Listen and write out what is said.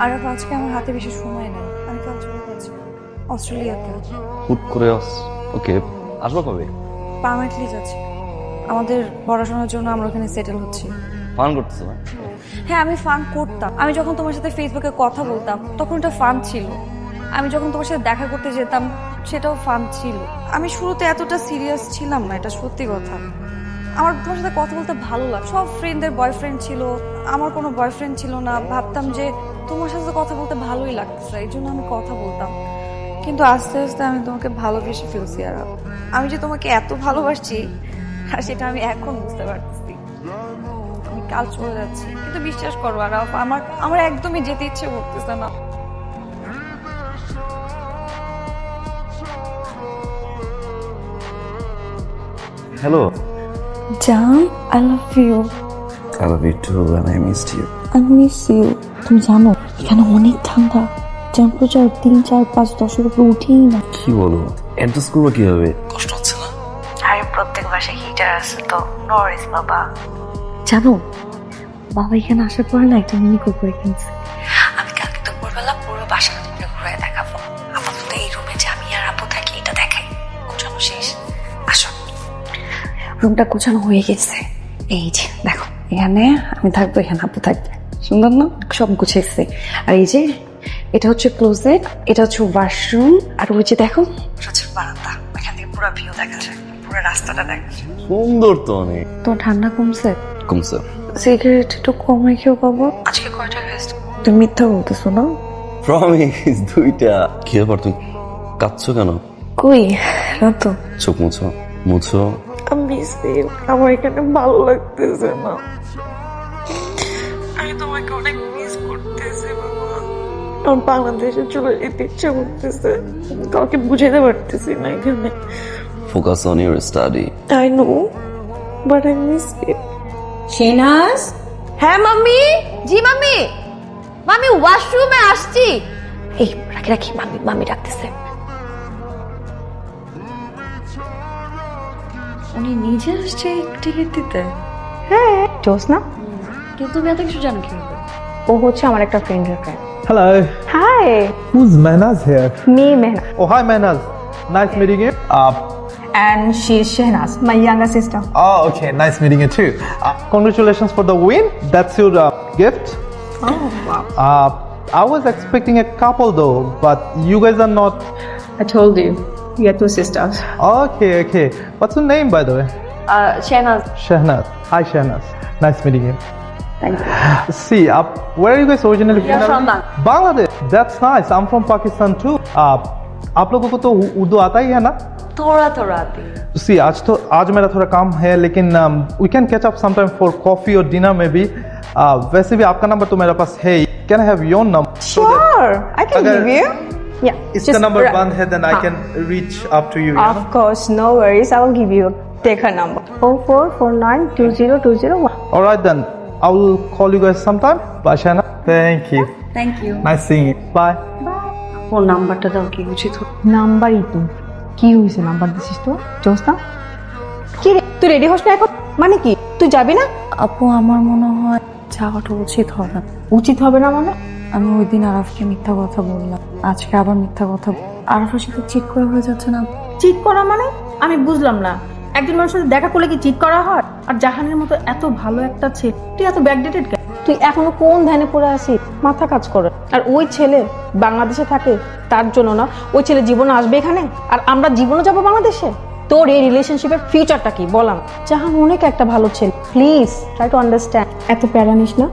আর আজকে আমার হাতে বেশি সময় নেই, আমি কাল চলে যাচ্ছি অস্ট্রেলিয়াতে। হুট করে ওকে, আসবো কবে? পার্মানেন্টলি যাচ্ছি, আমাদের পড়াশোনার জন্য আমরা ওখানে সেটেল হচ্ছি। ফান করতেছো না? হ্যাঁ, আমি ফান করতাম। আমি যখন তোমার সাথে ফেসবুকে কথা বলতাম তখন এটা ফান ছিল। আমি যখন তোমার সাথে দেখা করতে যেতাম সেটাও ফান ছিল। আমি শুরুতে এতটা সিরিয়াস ছিলাম না, এটা সত্যি কথা। আমার তোমার সাথে কথা বলতে ভালো লাগে। সব ফ্রেন্ডদের বয়ফ্রেন্ড ছিল, আমার কোনো বয়ফ্রেন্ড ছিল না। ভাবতাম যে তোমার সাথে কথা বলতে ভালোই লাগতেছে, এই জন্য আমি কথা বলতাম। কিন্তু আস্তে আস্তে আমি তোমাকে ভালোবেসে ফেলছি। আর আমি যে তোমাকে এত ভালোবাসছি আর সেটা আমি এখন বুঝতে পারতেছি। আমি কাল চলে যাচ্ছি, কিন্তু বিশ্বাস করো আর আমার একদমই যেতে ইচ্ছে করতেছে না। হ্যালো জান, I love you. I love you too and I missed you. I miss you. তুমি জানো এখানে অনেক ঠান্ডা, টেম্পারেচার 3, 4, 5, 10-এর উপরে উঠেই না। কি বলো, অ্যাডজাস্ট করবো কিভাবে? কষ্ট হচ্ছে না? আরে প্রত্যেক বাসায় হিটার আছে তো, নো ওয়ারিস বাবা। জানো বাবা এখানে আসার পরে না একটা মিনি কুকুর কিনছে। আমি কালকে দুপুরবেলা পুরো বাসাটা তোমাকে ঘুরে দেখাবো। আপাতত এই রুমে যে আমি আর আপু থাকি এটা দেখাই। গোছানো শেষ, আসো। রুমটা গোছানো হয়ে গেছে, এই যে দেখো, এখানে আমি থাকবো, এখানে আপু থাকবে। সুন্দর না? সব গুছাইছে। আর এই যে এটা হচ্ছে ক্লোজেট, এটা হচ্ছে ওয়াশরুম, আর ওই যে দেখো ওটা হচ্ছে বারান্দা। এখান থেকে পুরো ভিউ দেখা যায়, পুরো রাস্তাটা দেখা যায়। সুন্দর তো অনেক। তো ঠান্ডা কমছে? কমছে। সিগারেট একটু কম রেখেও পাবো। আজকে কয়টা খাইছ? তুমি মিথ্যা বলতেছো না? প্রমিস, 2টা। কি ব্যাপার, তুমি কাঁদছো কেন? কই না তো। চোখ মুছো, মুছো। আমি আমার এখানে ভালো লাগতেছে না। আমি তোমাকে অনেক মিস করতেছি বাবা। আমার বাংলাদেশে চলে যেতে ইচ্ছা করতেছে, কাউকে বুঝাইতে পারতেছি না এখানে। Focus on your study. I know, but I miss it. Shehnaz. হ্যাঁ মাম্মি। জি মাম্মি, মাম্মি ওয়াশরুমে আসছি। এই রাখি রাখি, মামি ডাকতেছে। উনি নিজে আসছে টিকিট দিতে? হ্যাঁ জোসনা। কিন্তু তুমি এত কিছু জানো কিভাবে? ও হচ্ছে আমার একটা ফ্রেন্ডের friend. Hello, hi, who's Mehnaz here? Me Mehnaz. Oh, hi Mehnaz. Nice meeting you. And she is Shehnaz, my younger sister. Oh, okay, nice meeting you too. Congratulations for the win. That's your gift. Oh wow. I was expecting a couple though, but you guys are not. I told you, we are two sisters. Okay. What's your name, by the way? Shehnaz. Shehnaz. Hi, Shehnaz. Nice meeting you. Thank you. See, where are you guys originally We are from Bangladesh. That's nice. I'm from Pakistan too. आप लोगों को तो उर्दू आता ही है ना? थोड़ा थोड़ा आती है। See, आज मेरा थोड़ा काम है, लेकिन we can catch up sometime for coffee or dinner maybe. वैसे भी आपका नंबर तो मेरे पास है ही. Can I have your number? Sure, I can अगर give you. Yeah. इसका नंबर बंद है, then I can reach up to you. Of course, no worries. I will give you. Take her number. 4449202001. All right then. I will call you guys sometime. Bye, Shana. Thank you. Thank you. Nice seeing you. Bye. ও নাম্বারটা দাও, কি উচিত? নাম্বারই তো কি হয়েছে, number দিছিস তো জোসনা? কি রে, তুই রেডি হোস না এখন? মানে কি তুই যাবি না? আপু আমার মনে হয় যাওয়াটা উচিত হবে। উচিত হবে না মানে? আমি ওই দিন আরাফকে মিথ্যা কথা বললাম, আজকে আবার মিথ্যা কথা। আরাফের সাথে চিট করা হয়ে যাচ্ছে না? চিট করা মানে? আমি বুঝলাম না। একজন মানুষের সাথে দেখা করলে কি চিট করা হয়? আর জাহানের মতো এত ভালো একটা ছেলে, তুই এত ব্যাকডেটেড কেন? তুই এখনো কোন ধ্যানে পড়ে আছিস? মাথা কাজ করে। আর ওই ছেলে বাংলাদেশে থাকে, তার জন্য না ওই ছেলে জীবনে আসবে এখানে, আর আমরা জীবনে যাবো বাংলাদেশে? তোর এই রিলেশনশিপের ফিউচারটা কি বলাম? জাহান অনেক একটা ভালো ছেলে, প্লিজ ট্রাই টু আন্ডারস্ট্যান্ড। এত প্যারা নিস না।